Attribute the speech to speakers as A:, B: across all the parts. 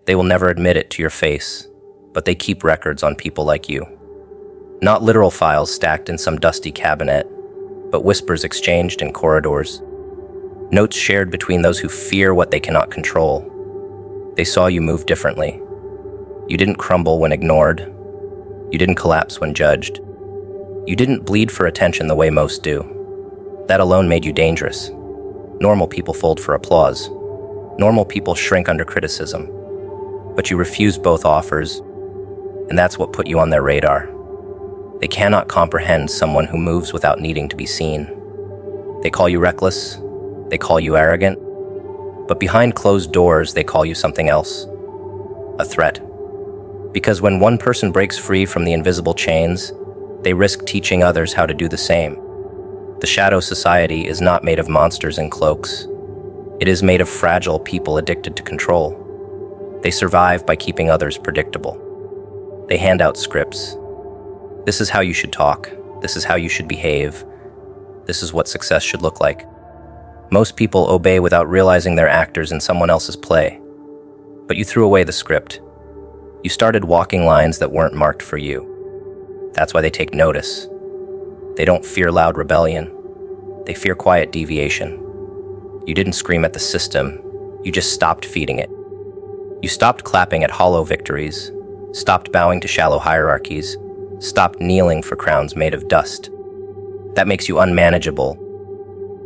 A: They will never admit it to your face, but they keep records on people like you. Not literal files stacked in some dusty cabinet, but whispers exchanged in corridors. Notes shared between those who fear what they cannot control. They saw you move differently. You didn't crumble when ignored. You didn't collapse when judged. You didn't bleed for attention the way most do. That alone made you dangerous. Normal people fold for applause. Normal people shrink under criticism. But you refused both offers, and that's what put you on their radar. They cannot comprehend someone who moves without needing to be seen. They call you reckless. They call you arrogant. But behind closed doors, they call you something else. A threat. Because when one person breaks free from the invisible chains, they risk teaching others how to do the same. The shadow society is not made of monsters in cloaks. It is made of fragile people addicted to control. They survive by keeping others predictable. They hand out scripts. This is how you should talk. This is how you should behave. This is what success should look like. Most people obey without realizing they're actors in someone else's play. But you threw away the script. You started walking lines that weren't marked for you. That's why they take notice. They don't fear loud rebellion. They fear quiet deviation. You didn't scream at the system. You just stopped feeding it. You stopped clapping at hollow victories, stopped bowing to shallow hierarchies, stopped kneeling for crowns made of dust. That makes you unmanageable,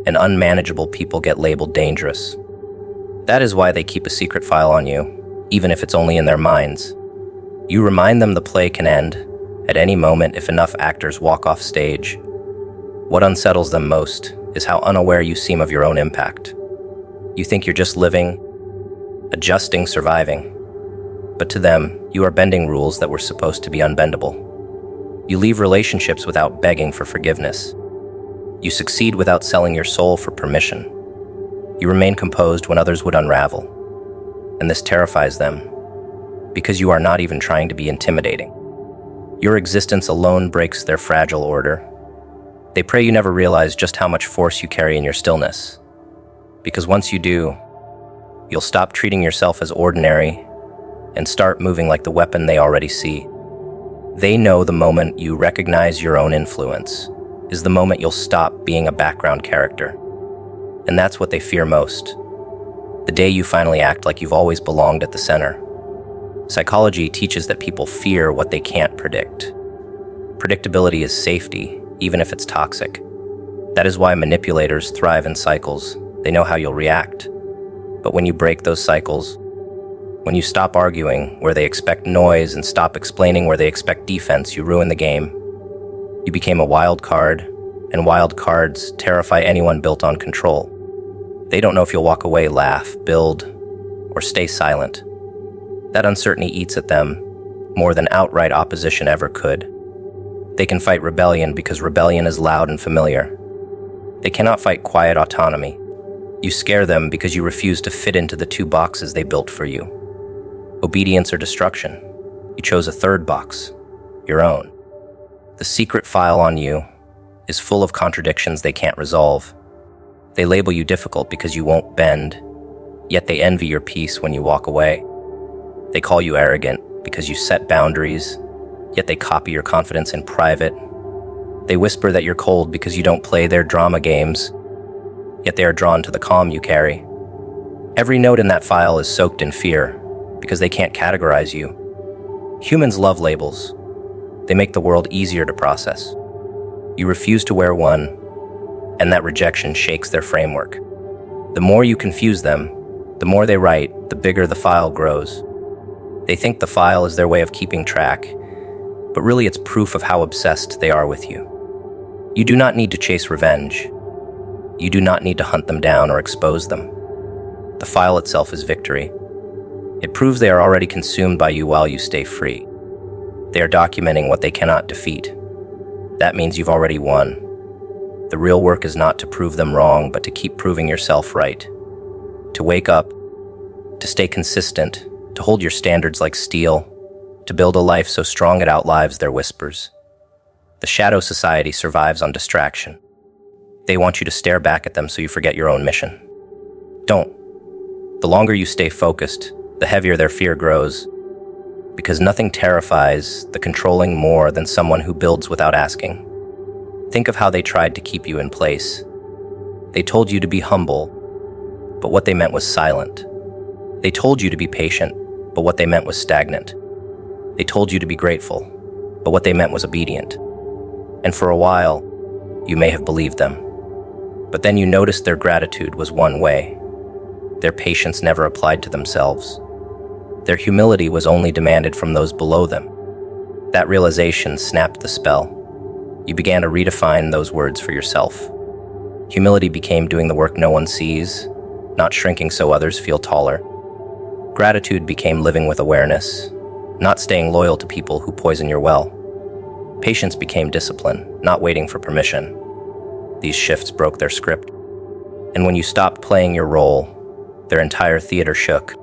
A: and unmanageable people get labeled dangerous. That is why they keep a secret file on you, even if it's only in their minds. You remind them the play can end at any moment if enough actors walk off stage. What unsettles them most is how unaware you seem of your own impact. You think you're just living, adjusting, surviving. But to them, you are bending rules that were supposed to be unbendable. You leave relationships without begging for forgiveness. You succeed without selling your soul for permission. You remain composed when others would unravel. And this terrifies them, because you are not even trying to be intimidating. Your existence alone breaks their fragile order. They pray you never realize just how much force you carry in your stillness. Because once you do, you'll stop treating yourself as ordinary and start moving like the weapon they already see. They know the moment you recognize your own influence is the moment you'll stop being a background character. And that's what they fear most. The day you finally act like you've always belonged at the center. Psychology teaches that people fear what they can't predict. Predictability is safety, even if it's toxic. That is why manipulators thrive in cycles. They know how you'll react. But when you break those cycles, when you stop arguing where they expect noise and stop explaining where they expect defense, you ruin the game. You became a wild card, and wild cards terrify anyone built on control. They don't know if you'll walk away, laugh, build, or stay silent. That uncertainty eats at them more than outright opposition ever could. They can fight rebellion because rebellion is loud and familiar. They cannot fight quiet autonomy. You scare them because you refuse to fit into the two boxes they built for you. Obedience or destruction. You chose a third box, your own. The secret file on you is full of contradictions they can't resolve. They label you difficult because you won't bend, yet they envy your peace when you walk away. They call you arrogant because you set boundaries, yet they copy your confidence in private. They whisper that you're cold because you don't play their drama games, yet they are drawn to the calm you carry. Every note in that file is soaked in fear because they can't categorize you. Humans love labels. They make the world easier to process. You refuse to wear one, and that rejection shakes their framework. The more you confuse them, the more they write, the bigger the file grows. They think the file is their way of keeping track, but really it's proof of how obsessed they are with you. You do not need to chase revenge. You do not need to hunt them down or expose them. The file itself is victory. It proves they are already consumed by you while you stay free. They are documenting what they cannot defeat. That means you've already won. The real work is not to prove them wrong, but to keep proving yourself right. To wake up, to stay consistent, to hold your standards like steel, to build a life so strong it outlives their whispers. The shadow society survives on distraction. They want you to stare back at them so you forget your own mission. Don't. The longer you stay focused, the heavier their fear grows, because nothing terrifies the controlling more than someone who builds without asking. Think of how they tried to keep you in place. They told you to be humble, but what they meant was silent. They told you to be patient, but what they meant was stagnant. They told you to be grateful, but what they meant was obedient. And for a while, you may have believed them. But then you noticed their gratitude was one way. Their patience never applied to themselves. Their humility was only demanded from those below them. That realization snapped the spell. You began to redefine those words for yourself. Humility became doing the work no one sees, not shrinking so others feel taller. Gratitude became living with awareness, not staying loyal to people who poison your well. Patience became discipline, not waiting for permission. These shifts broke their script. And when you stopped playing your role, their entire theater shook.